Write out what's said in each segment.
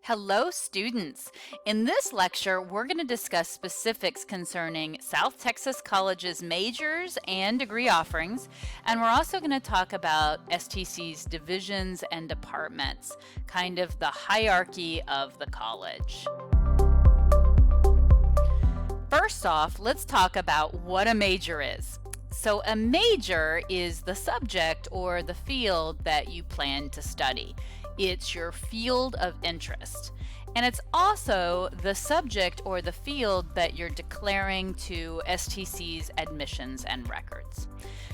Hello, students. In this lecture, we're going to discuss specifics concerning South Texas College's majors and degree offerings, and we're also going to talk about STC's divisions and departments, kind of the hierarchy of the college. First off, let's talk about what a major is. So a major is the subject or the field that you plan to study. It's your field of interest. And it's also the subject or the field that you're declaring to STC's admissions and records.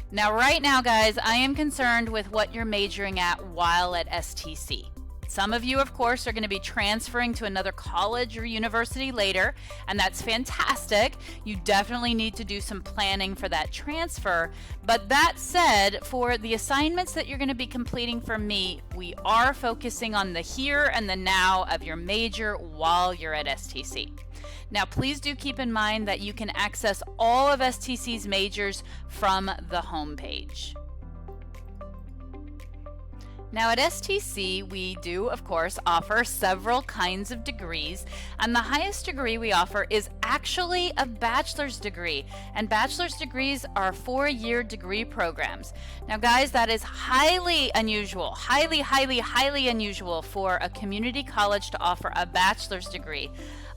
Now, right now, guys, I am concerned with what you're majoring at while at STC. Some of you, of course, are going to be transferring to another college or university later, and that's fantastic. You definitely need to do some planning for that transfer. But that said, for the assignments that you're going to be completing for me, we are focusing on the here and the now of your major while you're at STC. Now, please do keep in mind that you can access all of STC's majors from the homepage. Now at STC, we do, of course, offer several kinds of degrees, and the highest degree we offer is actually a bachelor's degree, and bachelor's degrees are 4-year degree programs. Now guys, that is highly unusual, highly unusual for a community college to offer a bachelor's degree.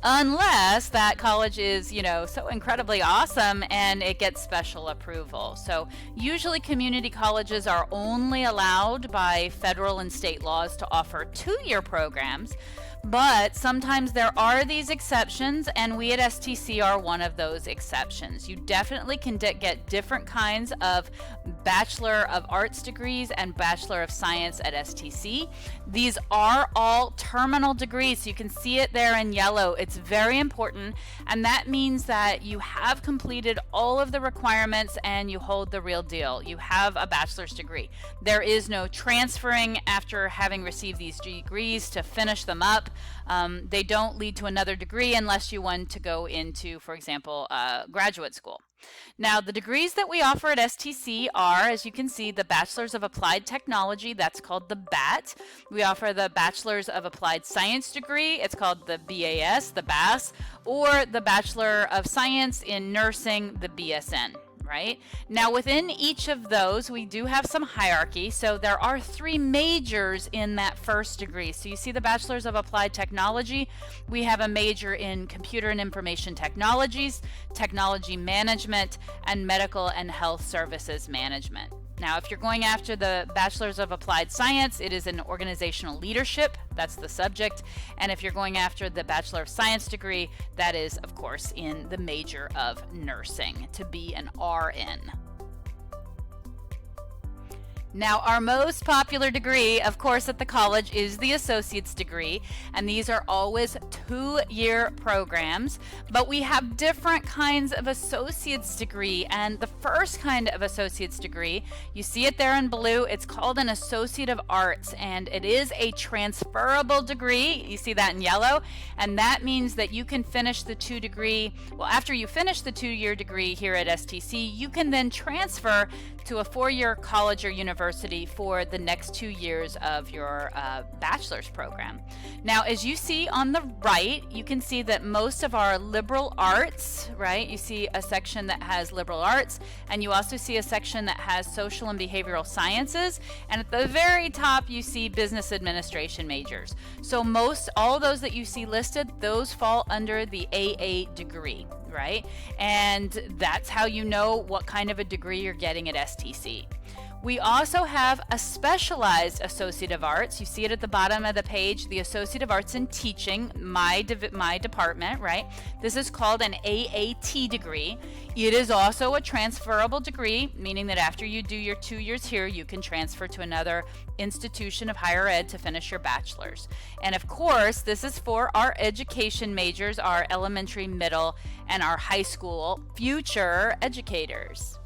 Unless that college is, so incredibly awesome and it gets special approval. So usually community colleges are only allowed by federal and state laws to offer 2-year programs, but sometimes there are these exceptions, and we at STC are one of those exceptions. You definitely can get different kinds of Bachelor of Arts degrees and Bachelor of Science at STC. These are all terminal degrees, so you can see it there in yellow. It's very important, and that means that you have completed all of the requirements and you hold the real deal. You have a bachelor's degree. There is no transferring after having received these degrees to finish them up. They don't lead to another degree unless you want to go into, for example, graduate school. Now, the degrees that we offer at STC are, as you can see, the Bachelor's of Applied Technology. That's called the BAT. We offer the Bachelor's of Applied Science degree. It's called the BAS, the BAS, or the Bachelor of Science in Nursing, the BSN. Right? Now, within each of those, we do have some hierarchy. So there are 3 majors in that first degree. So you see the Bachelor's of Applied Technology. We have a major in Computer and Information Technologies, Technology Management, and Medical and Health Services Management. Now, if you're going after the Bachelor's of Applied Science, it is in Organizational Leadership. That's the subject. And if you're going after the Bachelor of Science degree, that is, of course, in the major of Nursing, to be an RN. Now, our most popular degree, of course, at the college is the associate's degree, and these are always 2-year programs, but we have different kinds of associate's degree, and the first kind of associate's degree, you see it there in blue, it's called an Associate of Arts, and it is a transferable degree. You see that in yellow, and that means that you can finish the after you finish the 2-year degree here at STC, you can then transfer to a 4-year college or university for the next 2 years of your bachelor's program. Now, as you see on the right, you can see that most of our liberal arts, right? You see a section that has liberal arts, and you also see a section that has social and behavioral sciences, and at the very top, you see business administration majors. So all those that you see listed, those fall under the AA degree, right? And that's how you know what kind of a degree you're getting at STC. We also have a specialized Associate of Arts. You see it at the bottom of the page, the Associate of Arts in Teaching, my department, right? This is called an AAT degree. It is also a transferable degree, meaning that after you do your 2 years here, you can transfer to another institution of higher ed to finish your bachelor's. And of course, this is for our education majors, our elementary, middle, and our high school future educators.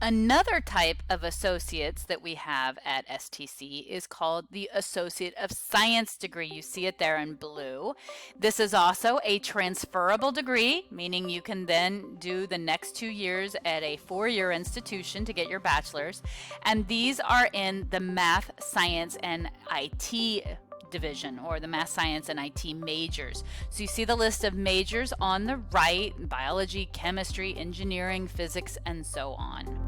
Another type of associates that we have at STC is called the Associate of Science degree. You see it there in blue. This is also a transferable degree, meaning you can then do the next 2 years at a 4-year institution to get your bachelor's. And these are in the Math, Science, and IT division, or the Math, Science, and IT majors. So you see the list of majors on the right: biology, chemistry, engineering, physics, and so on.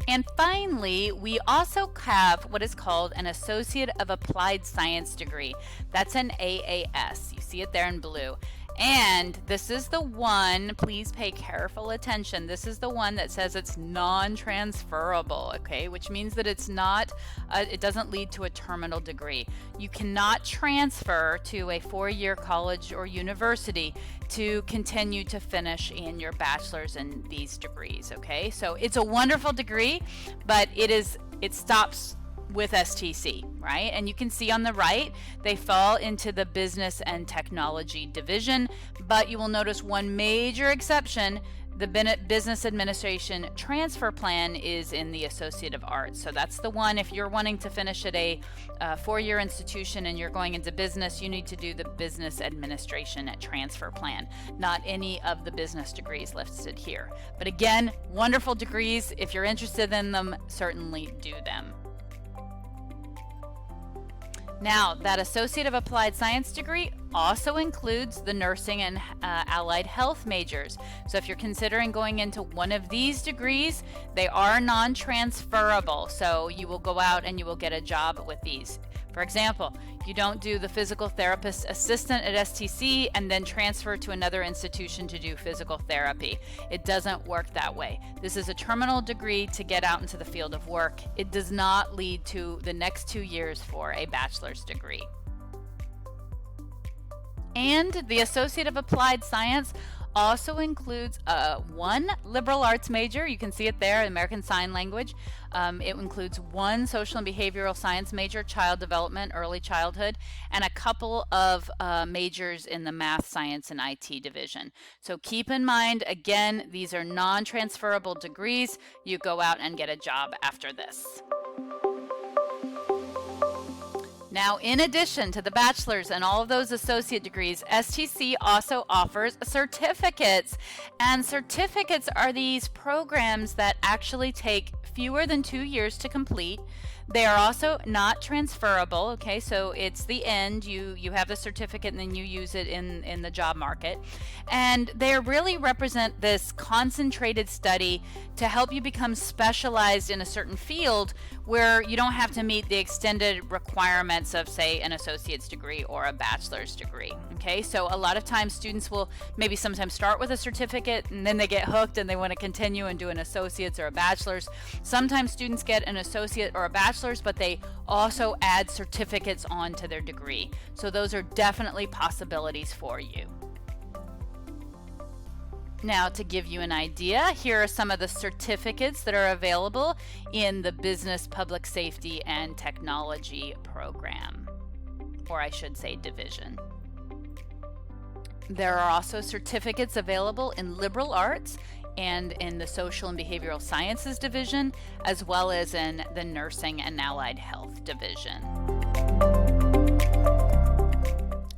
And finally, we also have what is called an Associate of Applied Science degree. That's an AAS. You see it there in blue. And this is the one, please pay careful attention, this is the one that says it's non-transferable, okay, which means that it's not, it doesn't lead to a terminal degree. You cannot transfer to a 4-year college or university to continue to finish in your bachelor's in these degrees, okay? So it's a wonderful degree, but it stops with STC, right? And you can see on the right, they fall into the Business and Technology division, but you will notice one major exception: the Business Administration transfer plan is in the Associate of Arts. So that's the one, if you're wanting to finish at a 4-year institution and you're going into business, you need to do the Business Administration transfer plan, not any of the business degrees listed here. But again, wonderful degrees. If you're interested in them, certainly do them. Now, that Associate of Applied Science degree also includes the nursing and allied health majors. So if you're considering going into one of these degrees, they are non-transferable. So you will go out and you will get a job with these. For example, you don't do the physical therapist assistant at STC and then transfer to another institution to do physical therapy. It doesn't work that way. This is a terminal degree to get out into the field of work. It does not lead to the next 2 years for a bachelor's degree. And the Associate of Applied Science also includes one liberal arts major. You can see it there, American Sign Language. It includes one social and behavioral science major, child development, early childhood, and a couple of majors in the Math, Science, and IT division. So keep in mind, again, these are non-transferable degrees. You go out and get a job after this. Now, in addition to the bachelor's and all of those associate degrees, STC also offers certificates. And certificates are these programs that actually take fewer than 2 years to complete. They are also not transferable, okay, so it's the end. You have the certificate and then you use it in the job market. And they really represent this concentrated study to help you become specialized in a certain field where you don't have to meet the extended requirements of, say, an associate's degree or a bachelor's degree, okay? So a lot of times students will maybe sometimes start with a certificate and then they get hooked and they want to continue and do an associate's or a bachelor's. Sometimes students get an associate or a bachelor's, but they also add certificates onto their degree. So those are definitely possibilities for you. Now, to give you an idea, here are some of the certificates that are available in the Business, Public Safety, and Technology program, or I should say division. There are also certificates available in liberal arts and in the Social and Behavioral Sciences division, as well as in the Nursing and Allied Health division.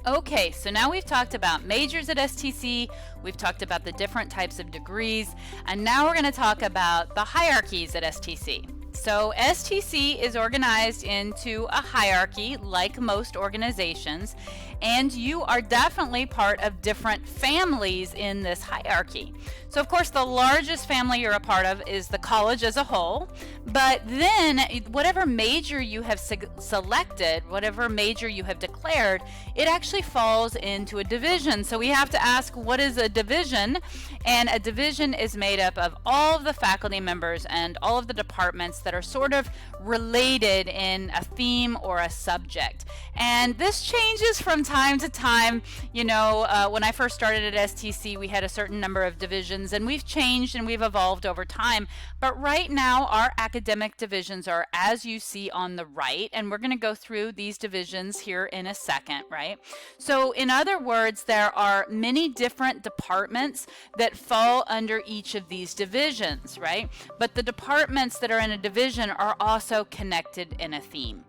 Okay, so now we've talked about majors at STC, we've talked about the different types of degrees, and now we're going to talk about the hierarchies at STC. So STC is organized into a hierarchy like most organizations, and you are definitely part of different families in this hierarchy. So of course the largest family you're a part of is the college as a whole, but then whatever major you have selected, whatever major you have declared, it actually falls into a division. So we have to ask, what is a division? And a division is made up of all of the faculty members and all of the departments that are sort of related in a theme or a subject. And this changes from time to time. You know, when I first started at STC, we had a certain number of divisions, and we've changed and we've evolved over time. But right now, our academic divisions are as you see on the right, and we're going to go through these divisions here in a second, right? So in other words, there are many different departments that fall under each of these divisions, right? But the departments that are in a division are also connected in a theme.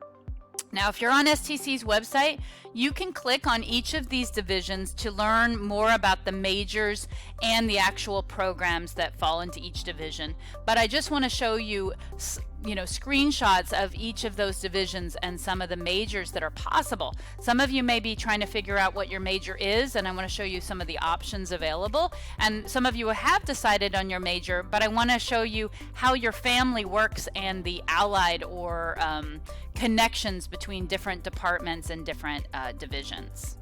Now, if you're on STC's website, you can click on each of these divisions to learn more about the majors and the actual programs that fall into each division. But I just want to show you, screenshots of each of those divisions and some of the majors that are possible. Some of you may be trying to figure out what your major is, and I want to show you some of the options available. And some of you have decided on your major, but I want to show you how your family works and the allied or connections between different departments and different divisions.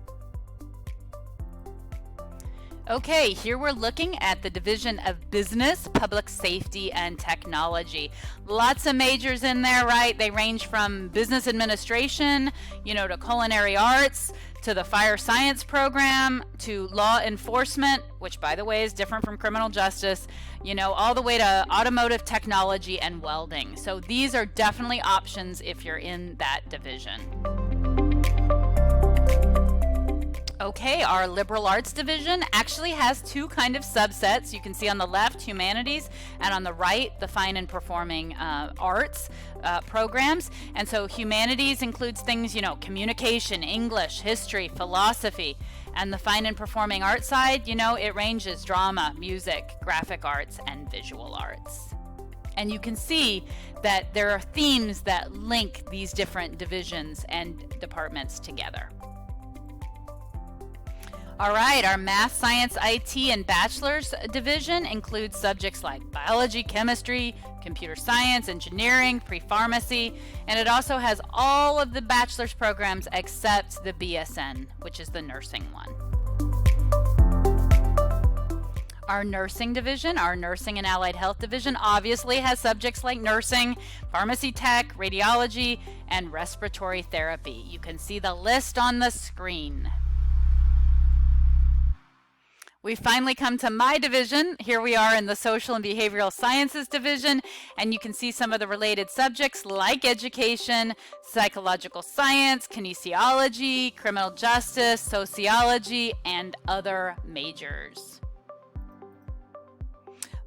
Okay, here we're looking at the Division of Business, Public Safety, and Technology. Lots of majors in there, right? They range from business administration, to culinary arts, to the fire science program, to law enforcement, which by the way is different from criminal justice, all the way to automotive technology and welding. So these are definitely options if you're in that division. Okay, our liberal arts division actually has two kind of subsets. You can see on the left, humanities, and on the right, the fine and performing arts programs. And so humanities includes things, communication, English, history, philosophy. And the fine and performing arts side, it ranges drama, music, graphic arts, and visual arts. And you can see that there are themes that link these different divisions and departments together. All right, our Math, Science, IT, and Bachelor's division includes subjects like biology, chemistry, computer science, engineering, pre-pharmacy, and it also has all of the bachelor's programs except the BSN, which is the nursing one. Our nursing division, our nursing and allied health division, obviously has subjects like nursing, pharmacy tech, radiology, and respiratory therapy. You can see the list on the screen. We've finally come to my division. Here we are in the Social and Behavioral Sciences division, and you can see some of the related subjects like education, psychological science, kinesiology, criminal justice, sociology, and other majors.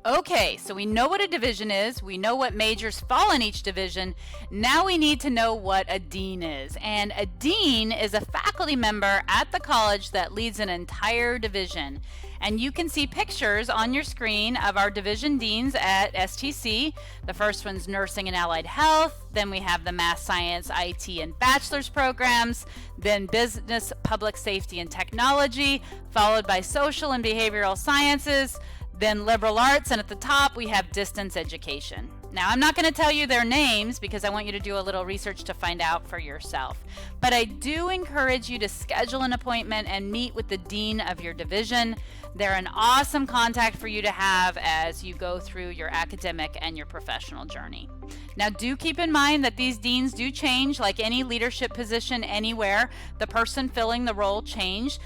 Okay, so we know what a division is, we know what majors fall in each division. Now we need to know what a dean is. And a dean is a faculty member at the college that leads an entire division. And you can see pictures on your screen of our division deans at STC. The first one's Nursing and Allied Health, then we have the Math, Science, IT, and Bachelor's programs, then Business, Public Safety, and Technology, followed by Social and Behavioral Sciences, then liberal arts, and at the top we have distance education. Now, I'm not going to tell you their names because I want you to do a little research to find out for yourself. But I do encourage you to schedule an appointment and meet with the dean of your division. They're an awesome contact for you to have as you go through your academic and your professional journey. Now, do keep in mind that these deans do change like any leadership position anywhere. The person filling the role changes.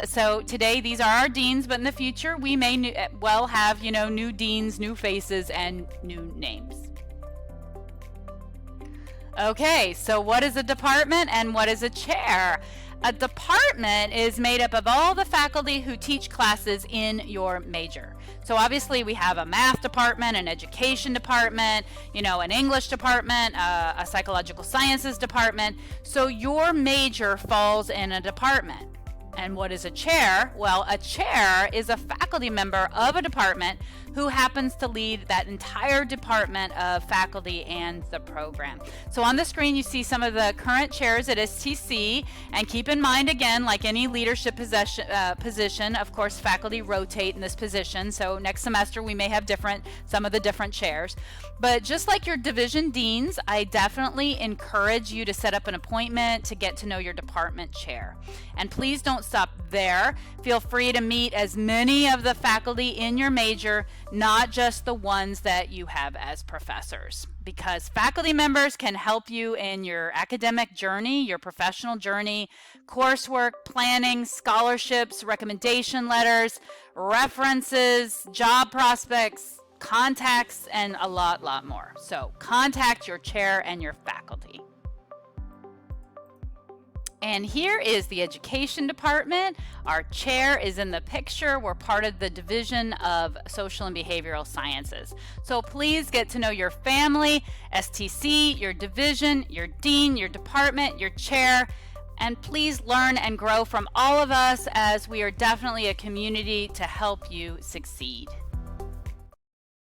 So today, these are our deans, but in the future, we may well have, new deans, new faces, and new names. Okay, so what is a department and what is a chair? A department is made up of all the faculty who teach classes in your major. So obviously we have a math department, an education department, an English department, a psychological sciences department. So your major falls in a department. And what is a chair? Well, a chair is a faculty member of a department who happens to lead that entire department of faculty and the program. So on the screen, you see some of the current chairs at STC, and keep in mind, again, like any leadership position, of course, faculty rotate in this position. So next semester, we may have some of the different chairs. But just like your division deans, I definitely encourage you to set up an appointment to get to know your department chair. And please don't won't stop there. Feel free to meet as many of the faculty in your major, not just the ones that you have as professors, because faculty members can help you in your academic journey, your professional journey, coursework, planning, scholarships, recommendation letters, references, job prospects, contacts, and a lot more. So contact your chair and your faculty. And here is the education department. Our chair is in the picture. We're part of the Division of Social and Behavioral Sciences. So please get to know your family, STC, your division, your dean, your department, your chair, and please learn and grow from all of us, as we are definitely a community to help you succeed.